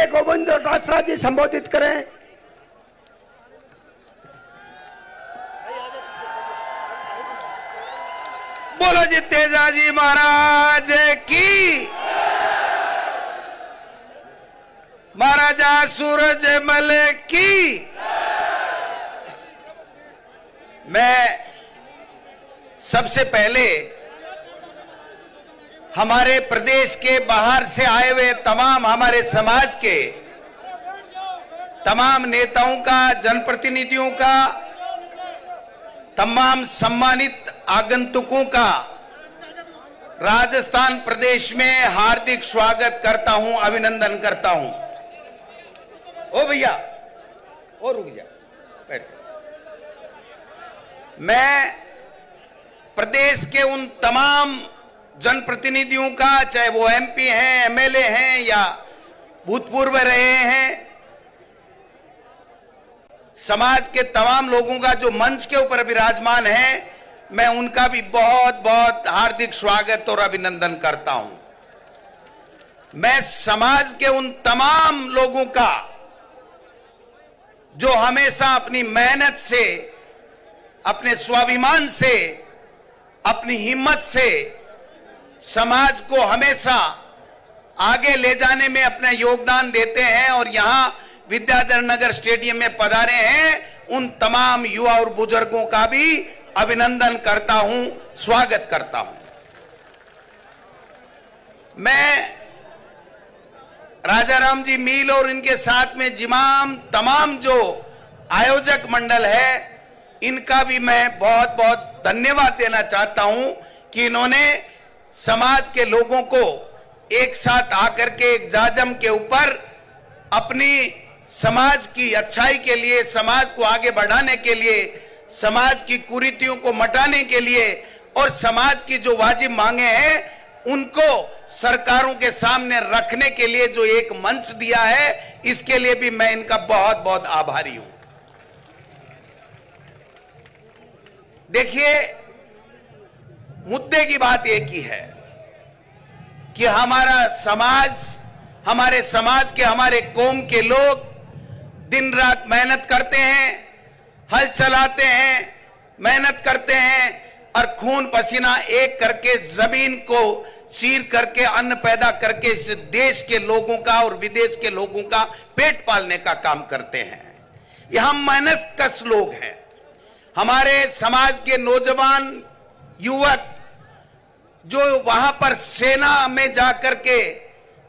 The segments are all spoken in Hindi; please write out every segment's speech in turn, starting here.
गोविंद डोटासरा जी संबोधित करें। बोलो जी तेजाजी महाराज की, महाराजा सूरजमल की। मैं सबसे पहले हमारे प्रदेश के बाहर से आए हुए तमाम हमारे समाज के तमाम नेताओं का, जनप्रतिनिधियों का, तमाम सम्मानित आगंतुकों का राजस्थान प्रदेश में हार्दिक स्वागत करता हूं, अभिनंदन करता हूं। ओ भैया, ओ रुक जा, बैठ। मैं प्रदेश के उन तमाम जनप्रतिनिधियों का, चाहे वो एमपी हैं, एमएलए हैं या भूतपूर्व रहे हैं, समाज के तमाम लोगों का जो मंच के ऊपर विराजमान है, मैं उनका भी बहुत बहुत हार्दिक स्वागत और अभिनंदन करता हूं। मैं समाज के उन तमाम लोगों का जो हमेशा अपनी मेहनत से, अपने स्वाभिमान से, अपनी हिम्मत से समाज को हमेशा आगे ले जाने में अपना योगदान देते हैं और यहां विद्याधर नगर स्टेडियम में पधारे हैं, उन तमाम युवा और बुजुर्गों का भी अभिनंदन करता हूं, स्वागत करता हूं। मैं राजाराम जी मील और इनके साथ में जिमाम तमाम जो आयोजक मंडल है, इनका भी मैं बहुत बहुत धन्यवाद देना चाहता हूं कि इन्होंने समाज के लोगों को एक साथ आकर के एक जाजम के ऊपर अपनी समाज की अच्छाई के लिए, समाज को आगे बढ़ाने के लिए, समाज की कुरीतियों को मिटाने के लिए और समाज की जो वाजिब मांगे हैं उनको सरकारों के सामने रखने के लिए जो एक मंच दिया है, इसके लिए भी मैं इनका बहुत बहुत आभारी हूं। देखिए, मुद्दे की बात एक ही है कि हमारा समाज, हमारे समाज के, हमारे कौम के लोग दिन रात मेहनत करते हैं, हल चलाते हैं, मेहनत करते हैं और खून पसीना एक करके जमीन को चीर करके अन्न पैदा करके इस देश के लोगों का और विदेश के लोगों का पेट पालने का काम करते हैं। ये हम मेहनत कश लोग हैं। हमारे समाज के नौजवान युवक जो वहां पर सेना में जाकर के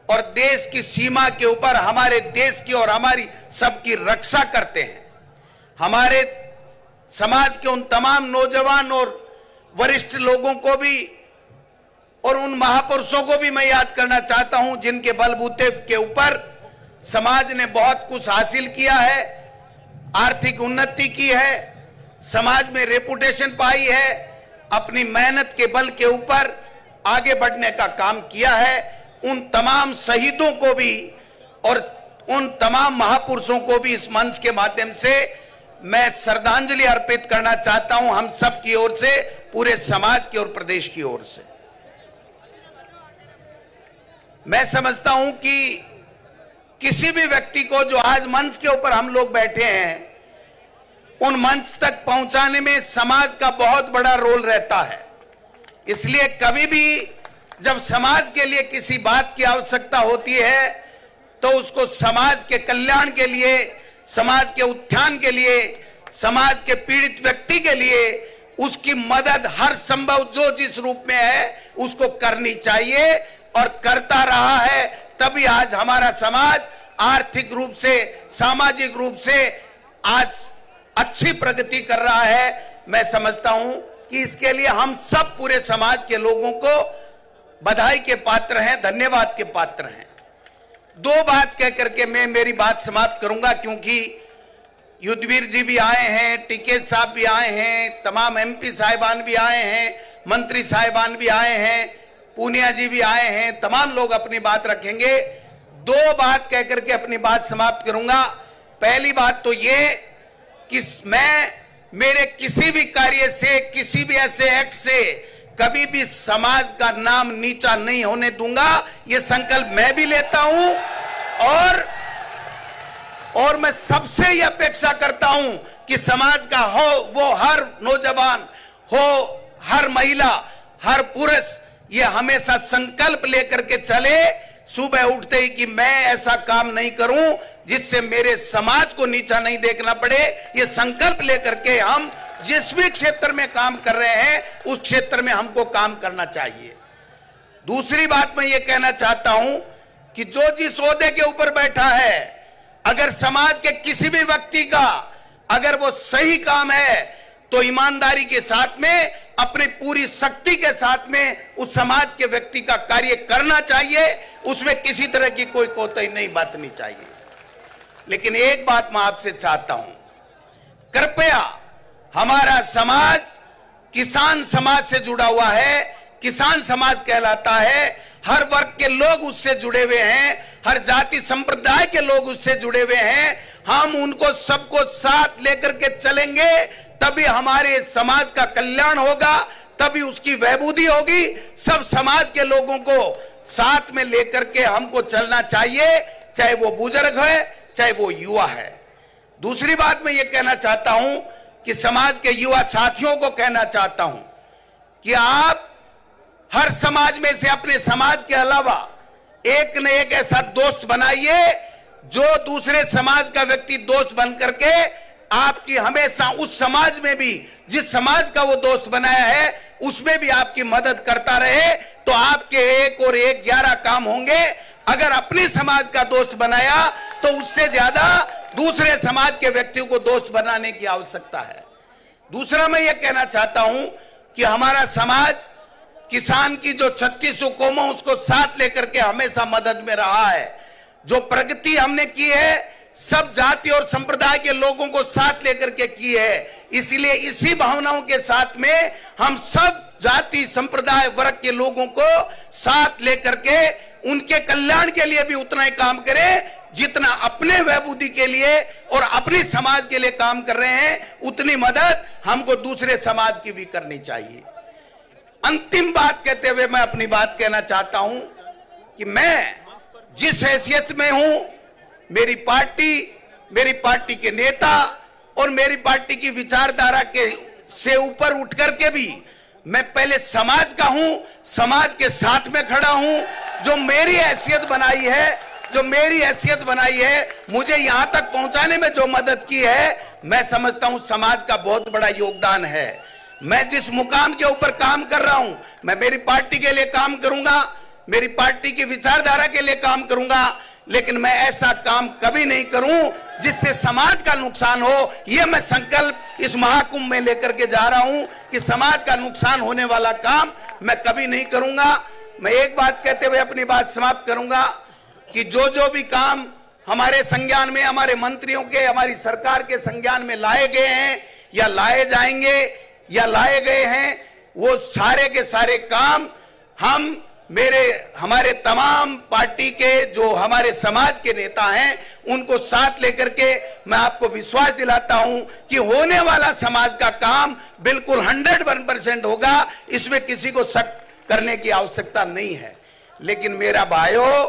और देश की सीमा के ऊपर हमारे देश की और हमारी सबकी रक्षा करते हैं, हमारे समाज के उन तमाम नौजवान और वरिष्ठ लोगों को भी और उन महापुरुषों को भी मैं याद करना चाहता हूं जिनके बलबूते के ऊपर समाज ने बहुत कुछ हासिल किया है, आर्थिक उन्नति की है, समाज में रेपुटेशन पाई है, अपनी मेहनत के बल के ऊपर आगे बढ़ने का काम किया है। उन तमाम शहीदों को भी और उन तमाम महापुरुषों को भी इस मंच के माध्यम से मैं श्रद्धांजलि अर्पित करना चाहता हूं, हम सब की ओर से, पूरे समाज की और प्रदेश की ओर से। मैं समझता हूं कि किसी भी व्यक्ति को जो आज मंच के ऊपर हम लोग बैठे हैं, उन मंच तक पहुंचाने में समाज का बहुत बड़ा रोल रहता है। इसलिए कभी भी जब समाज के लिए किसी बात की आवश्यकता होती है तो उसको समाज के कल्याण के लिए, समाज के उत्थान के लिए, समाज के पीड़ित व्यक्ति के लिए उसकी मदद हर संभव जो जिस रूप में है उसको करनी चाहिए और करता रहा है। तभी आज हमारा समाज आर्थिक रूप से, सामाजिक रूप से आज अच्छी प्रगति कर रहा है। मैं समझता हूं कि इसके लिए हम सब पूरे समाज के लोगों को बधाई के पात्र हैं, धन्यवाद के पात्र हैं। दो बात कह करके मैं मेरी बात समाप्त करूंगा, क्योंकि युद्धवीर जी भी आए हैं, टिकैत साहब भी आए हैं, तमाम एमपी साहिबान भी आए हैं, मंत्री साहिबान भी आए हैं, पूनिया जी भी आए हैं, तमाम लोग अपनी बात रखेंगे। दो बात कह करके अपनी बात समाप्त करूंगा। पहली बात तो ये कि मैं मेरे किसी भी कार्य से, किसी भी ऐसे एक्ट से कभी भी समाज का नाम नीचा नहीं होने दूंगा। ये संकल्प मैं भी लेता हूं और और मैं सबसे ये अपेक्षा करता हूं कि समाज का हो वो हर नौजवान हो, हर महिला, हर पुरुष ये हमेशा संकल्प लेकर के चले सुबह उठते ही कि मैं ऐसा काम नहीं करूं जिससे मेरे समाज को नीचा नहीं देखना पड़े। ये संकल्प लेकर के हम जिस भी क्षेत्र में काम कर रहे हैं उस क्षेत्र में हमको काम करना चाहिए। दूसरी बात मैं ये कहना चाहता हूं कि जो जिस ओहदे के ऊपर बैठा है, अगर समाज के किसी भी व्यक्ति का अगर वो सही काम है तो ईमानदारी के साथ में अपनी पूरी शक्ति के साथ में उस समाज के व्यक्ति का कार्य करना चाहिए, उसमें किसी तरह की कोई कोताही नहीं बरतनी चाहिए। लेकिन एक बात मैं आपसे चाहता हूं, कृपया हमारा समाज किसान समाज से जुड़ा हुआ है, किसान समाज कहलाता है, हर वर्ग के लोग उससे जुड़े हुए हैं, हर जाति संप्रदाय के लोग उससे जुड़े हुए हैं। हम उनको सबको साथ लेकर के चलेंगे तभी हमारे समाज का कल्याण होगा, तभी उसकी बहबूदी होगी। सब समाज के लोगों को साथ में लेकर के हमको चलना चाहिए, चाहे वो बुजुर्ग है चाहे वो युवा है। दूसरी बात मैं ये कहना चाहता हूं कि समाज के युवा साथियों को कहना चाहता हूं कि आप हर समाज में से अपने समाज के अलावा एक न एक ऐसा दोस्त बनाइए जो दूसरे समाज का व्यक्ति दोस्त बन करके आपकी हमेशा उस समाज में भी जिस समाज का वो दोस्त बनाया है उसमें भी आपकी मदद करता रहे, तो आपके 1 और 1 11 काम होंगे। अगर अपने समाज का दोस्त बनाया तो उससे ज्यादा दूसरे समाज के व्यक्तियों को दोस्त बनाने की आवश्यकता है। दूसरा मैं ये कहना चाहता हूं कि हमारा समाज किसान की जो 3600 कौमों उसको साथ लेकर के हमेशा मदद में रहा है। जो प्रगति हमने की है सब जाति और संप्रदाय के लोगों को साथ लेकर के की है, इसलिए इसी भावनाओं के साथ में हम सब जाति संप्रदाय वर्ग के लोगों को साथ लेकर के उनके कल्याण के लिए भी उतना ही काम करें जितना अपने बहबूदी के लिए और अपने समाज के लिए काम कर रहे हैं, उतनी मदद हमको दूसरे समाज की भी करनी चाहिए। अंतिम बात कहते हुए मैं अपनी बात कहना चाहता हूं कि मैं जिस हैसियत में हूं, मेरी पार्टी के नेता और मेरी पार्टी की विचारधारा के से ऊपर उठ करके भी मैं पहले समाज का हूं, समाज के साथ में खड़ा हूं। जो मेरी हैसियत बनाई है, मुझे यहां तक पहुंचाने में जो मदद की है, मैं समझता हूं समाज का बहुत बड़ा योगदान है। मैं जिस मुकाम के ऊपर काम कर रहा हूं, मैं मेरी पार्टी के लिए काम करूंगा, मेरी पार्टी की विचारधारा के लिए काम करूंगा, लेकिन मैं ऐसा काम कभी नहीं करूं जिससे समाज का नुकसान हो। यह मैं संकल्प इस महाकुंभ में लेकर के जा रहा हूं कि समाज का नुकसान होने वाला काम मैं कभी नहीं करूंगा। मैं एक बात कहते हुए अपनी बात समाप्त करूंगा कि जो भी काम हमारे संज्ञान में, हमारे मंत्रियों के, हमारी सरकार के संज्ञान में लाए गए हैं या लाए जाएंगे या लाए गए हैं, वो सारे के सारे काम हमारे तमाम पार्टी के जो हमारे समाज के नेता हैं उनको साथ लेकर के मैं आपको विश्वास दिलाता हूं कि होने वाला समाज का काम बिल्कुल 101% होगा। इसमें किसी को शक करने की आवश्यकता नहीं है। लेकिन मेरा भाइयों,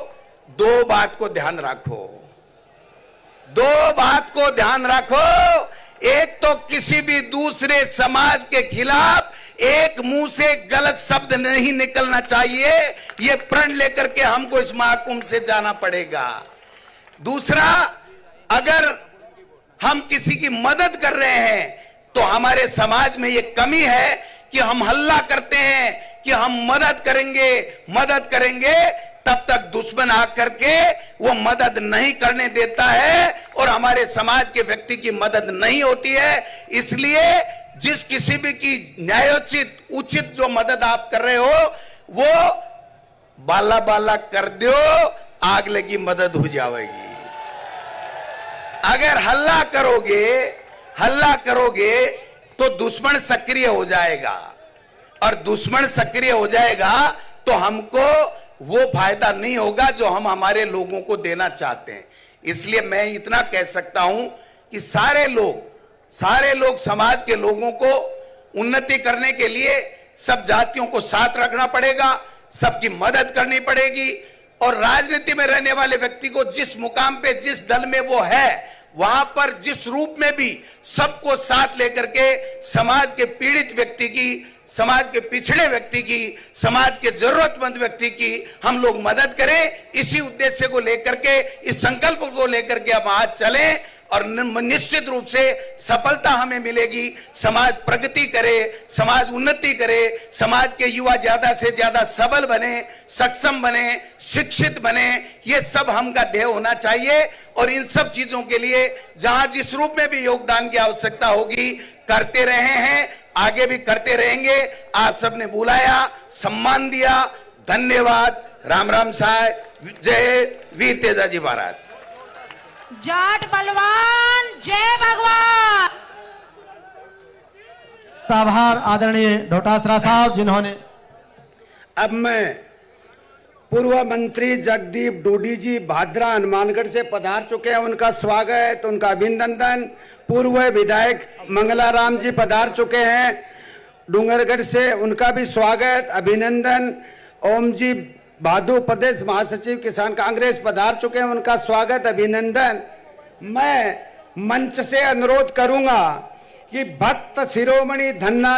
2 बात को ध्यान रखो। एक तो किसी भी दूसरे समाज के खिलाफ एक मुंह से गलत शब्द नहीं निकलना चाहिए, यह प्रण लेकर के हमको इस महाकुंभ से जाना पड़ेगा। दूसरा, अगर हम किसी की मदद कर रहे हैं तो हमारे समाज में यह कमी है कि हम हल्ला करते हैं कि हम मदद करेंगे, तब तक दुश्मन आकर के वो मदद नहीं करने देता है और हमारे समाज के व्यक्ति की मदद नहीं होती है। इसलिए जिस किसी भी की न्यायोचित उचित जो मदद आप कर रहे हो वो बाला कर दो, आग लगी मदद हो जाएगी। अगर हल्ला करोगे तो दुश्मन सक्रिय हो जाएगा, और दुश्मन सक्रिय हो जाएगा तो हमको वो फायदा नहीं होगा जो हम हमारे लोगों को देना चाहते हैं। इसलिए मैं इतना कह सकता हूं कि सारे लोग समाज के लोगों को उन्नति करने के लिए सब जातियों को साथ रखना पड़ेगा, सबकी मदद करनी पड़ेगी, और राजनीति में रहने वाले व्यक्ति को जिस मुकाम पे जिस दल में वो है वहां पर जिस रूप में भी सबको साथ लेकर के समाज के पीड़ित व्यक्ति की, समाज के पिछड़े व्यक्ति की, समाज के जरूरतमंद व्यक्ति की हम लोग मदद करें, इसी उद्देश्य को लेकर के, इस संकल्प को लेकर के हम आज चलें और निश्चित रूप से सफलता हमें मिलेगी। समाज प्रगति करे, समाज उन्नति करे, समाज के युवा ज्यादा से ज्यादा सबल बने, सक्षम बने, शिक्षित बने, ये सब हमका ध्येय होना चाहिए। और इन सब चीजों के लिए जहां जिस रूप में भी योगदान की आवश्यकता होगी करते रहे हैं, आगे भी करते रहेंगे। आप सबने बुलाया, सम्मान दिया, धन्यवाद। राम राम साहब, जय वीर तेजाजी महाराज। जाट बलवान जय भगवान। आभार आदरणीय डोटासरा साहब जिन्होंने। अब मैं पूर्व मंत्री जगदीप डोडी जी भादरा हनुमानगढ़ से पधार चुके हैं, उनका स्वागत, उनका अभिनंदन। पूर्व विधायक मंगलाराम जी पधार चुके हैं डूंगरगढ़ से, उनका भी स्वागत, अभिनंदन। ओम जी भादु प्रदेश महासचिव किसान कांग्रेस पधार चुके हैं, उनका स्वागत, अभिनंदन। मैं मंच से अनुरोध करूंगा कि भक्त शिरोमणि धन्ना